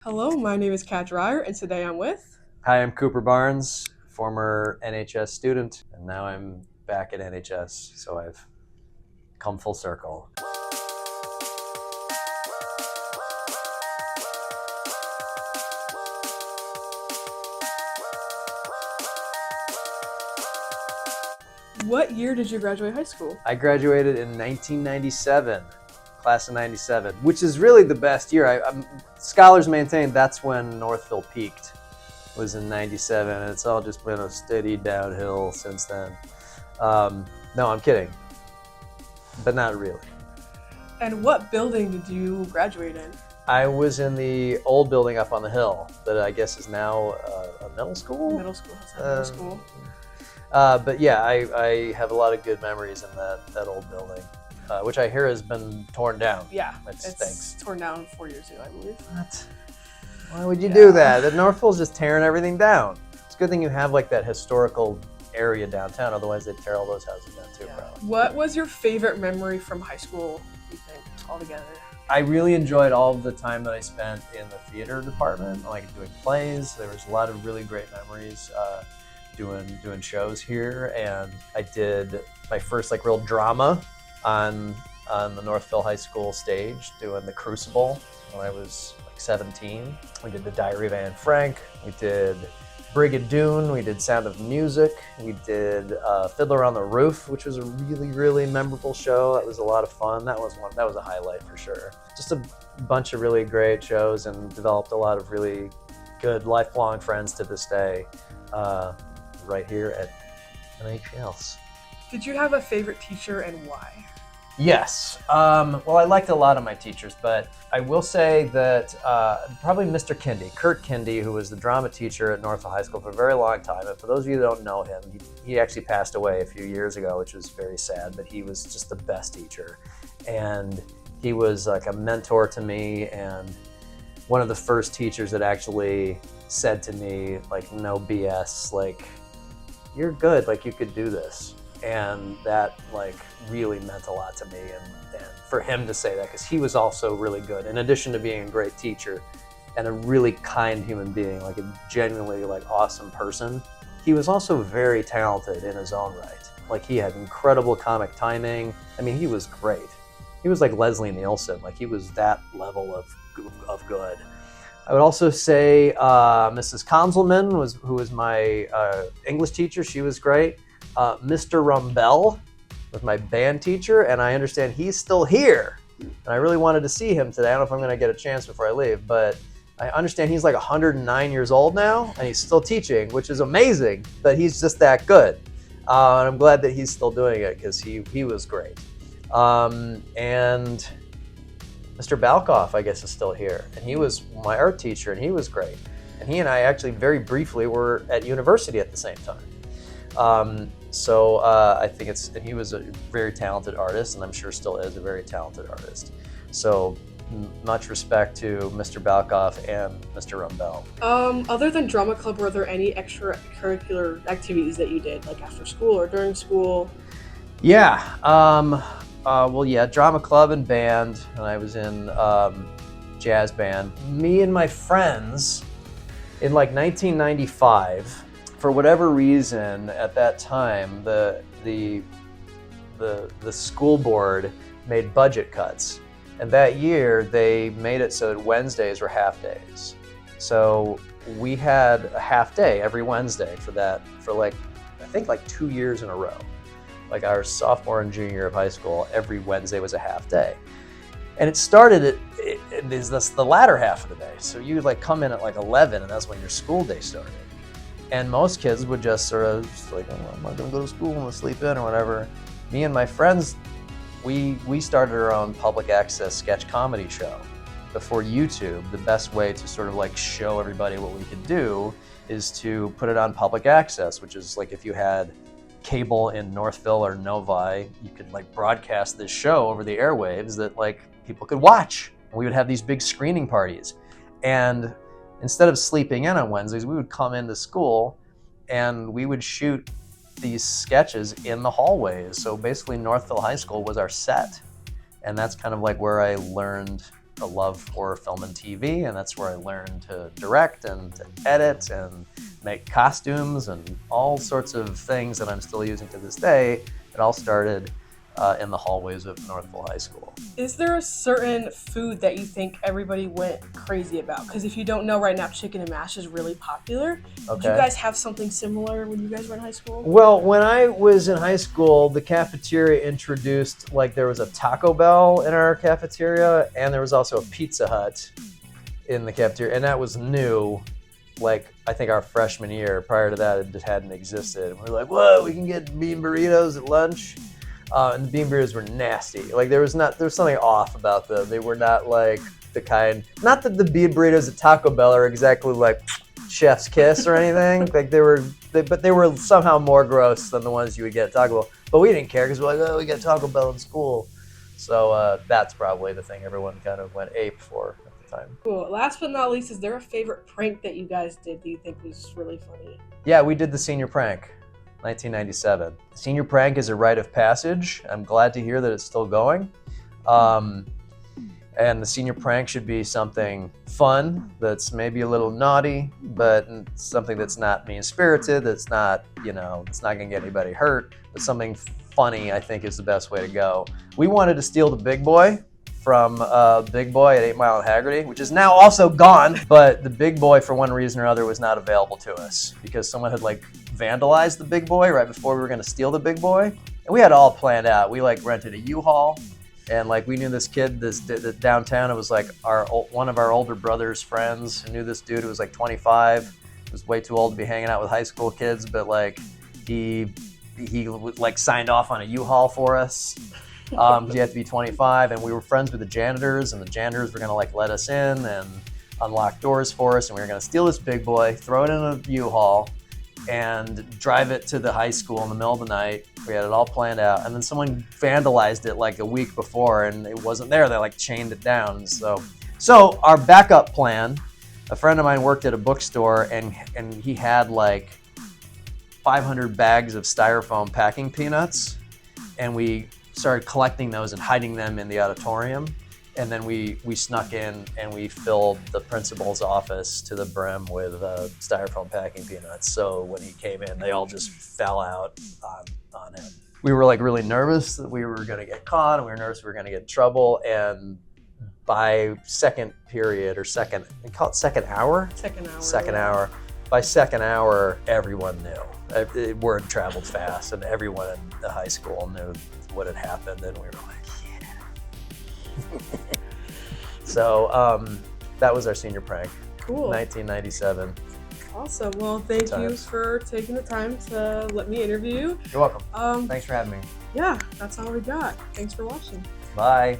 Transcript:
Hello, my name is Kat Dreyer, and today I'm with. Hi, I'm Cooper Barnes, former NHS student, and now I'm back at NHS, so I've come full circle. What year did you graduate high school? I graduated in 1997, class of 97, which is really the best year. Scholars maintain that's when Northville peaked, was in 97, and it's all just been a steady downhill since then. No, I'm kidding, but not really. And what building did you graduate in? I was in the old building up on the hill that I guess is now a middle school. Middle school. Middle school. But yeah, I have a lot of good memories in that old building, which I hear has been torn down. Yeah, Which it's stinks. torn down 4 years ago, I believe. What? Why would you do that? The Northville's just tearing everything down. It's a good thing you have like that historical area downtown, otherwise they'd tear all those houses down too, probably. What was your favorite memory from high school, you think, altogether? I really enjoyed all of the time that I spent in the theater department, like doing plays. There was a lot of really great memories doing shows here, and I did my first like real drama on the Northville High School stage, doing The Crucible when I was like 17. We did The Diary of Anne Frank. We did Brigadoon. We did Sound of Music. We did Fiddler on the Roof, which was a really memorable show. That was a lot of fun. That was a highlight for sure. Just a bunch of really great shows, and developed a lot of really good lifelong friends to this day. Right here at NHS. Did you have a favorite teacher and why? Yes. Well, I liked a lot of my teachers, but I will say that probably Mr. Kindy, Kurt Kindy, who was the drama teacher at Northville High School for a very long time. And for those of you that don't know him, he actually passed away a few years ago, which was very sad, but he was just the best teacher. And he was like a mentor to me, and one of the first teachers that actually said to me, like, no BS, like, you're good, like you could do this. And that like really meant a lot to me, and for him to say that, because he was also really good, in addition to being a great teacher and a really kind human being, like a genuinely like awesome person, he was also very talented in his own right. Like he had incredible comic timing. I mean, he was great. He was like Leslie Nielsen, like he was that level of good. I would also say Mrs. Konzelman, who was my English teacher. She was great. Mr. Rumbell was my band teacher, and I understand he's still here. And I really wanted to see him today. I don't know if I'm going to get a chance before I leave, but I understand he's like 109 years old now, and he's still teaching, which is amazing, but he's just that good. And I'm glad that he's still doing it, because he was great. And Mr. Balkoff, I guess, is still here, and he was my art teacher, and he was great. And he and I actually very briefly were at university at the same time. So I think and he was a very talented artist, and I'm sure still is a very talented artist. So much respect to Mr. Balkoff and Mr. Rumbell. Other than drama club, were there any extracurricular activities that you did, like after school or during school? Yeah. Well, yeah, drama club and band, and I was in jazz band. Me and my friends in like 1995, for whatever reason at that time, the school board made budget cuts, and that year they made it so that Wednesdays were half days. So we had a half day every Wednesday for like I think like 2 years in a row. Like our sophomore and junior year of high school, every Wednesday was a half day. And it started the latter half of the day. So you would like come in at like 11, and that's when your school day started. And most kids would just sort of just like, oh, I'm not gonna go to school, I'm gonna sleep in or whatever. Me and my friends, we started our own public access sketch comedy show. Before YouTube, the best way to sort of like show everybody what we could do is to put it on public access, which is like if you had cable in Northville or Novi, you could like broadcast this show over the airwaves that like people could watch. We would have these big screening parties, and instead of sleeping in on Wednesdays, we would come into school and we would shoot these sketches in the hallways. So basically Northville High School was our set, and that's kind of like where I learned a love for film and TV, and that's where I learned to direct and to edit and make costumes and all sorts of things that I'm still using to this day. It all started in the hallways of Northville High School. Is there a certain food that you think everybody went crazy about? Because if you don't know right now, chicken and mash is really popular. Okay. Did you guys have something similar when you guys were in high school? Well, when I was in high school, the cafeteria introduced, like, there was a Taco Bell in our cafeteria, and there was also a Pizza Hut in the cafeteria, and that was new. Like, I think our freshman year. Prior to that, it just hadn't existed. We were like, whoa, we can get bean burritos at lunch. And the bean burritos were nasty. Like, there was something off about them. They were not like the kind, not that the bean burritos at Taco Bell are exactly like chef's kiss or anything. Like, but they were somehow more gross than the ones you would get at Taco Bell. But we didn't care because we're like, oh, we got Taco Bell in school. So that's probably the thing everyone kind of went ape for at the time. Cool. Last but not least, is there a favorite prank that you guys did that you think was really funny? Yeah, we did the senior prank. 1997. Senior prank is a rite of passage. I'm glad to hear that it's still going. And the senior prank should be something fun, that's maybe a little naughty, but something that's not mean-spirited, that's not, it's not gonna get anybody hurt, but something funny, I think, is the best way to go. We wanted to steal the Big Boy from Big Boy at 8 Mile and Haggerty, which is now also gone, but the Big Boy, for one reason or other, was not available to us because someone had vandalized the Big Boy right before we were gonna steal the Big Boy. And we had it all planned out. We rented a U-Haul, and we knew this kid this downtown. It was one of our older brother's friends who knew this dude who was 25. He was way too old to be hanging out with high school kids, but he signed off on a U-Haul for us. You had to be 25, and we were friends with the janitors, and the janitors were gonna let us in and unlock doors for us, and we were gonna steal this Big Boy, throw it in a U-Haul, and drive it to the high school in the middle of the night. We had it all planned out, and then someone vandalized it a week before, and it wasn't there. They chained it down. So our backup plan, a friend of mine worked at a bookstore, and he had 500 bags of styrofoam packing peanuts, and we started collecting those and hiding them in the auditorium. And then we snuck in and we filled the principal's office to the brim with styrofoam packing peanuts. So when he came in, they all just fell out on him. We were really nervous that we were gonna get caught, and we were nervous we were gonna get in trouble. And by second period, or we call it second hour? Second hour. By second hour, everyone knew. Word traveled fast, and everyone in the high school knew what had happened, and we were like, yeah. So that was our senior prank. Cool. 1997. Awesome. Well, thank you for taking the time to let me interview you. You're welcome. Thanks for having me. Yeah, that's all we got. Thanks for watching. Bye.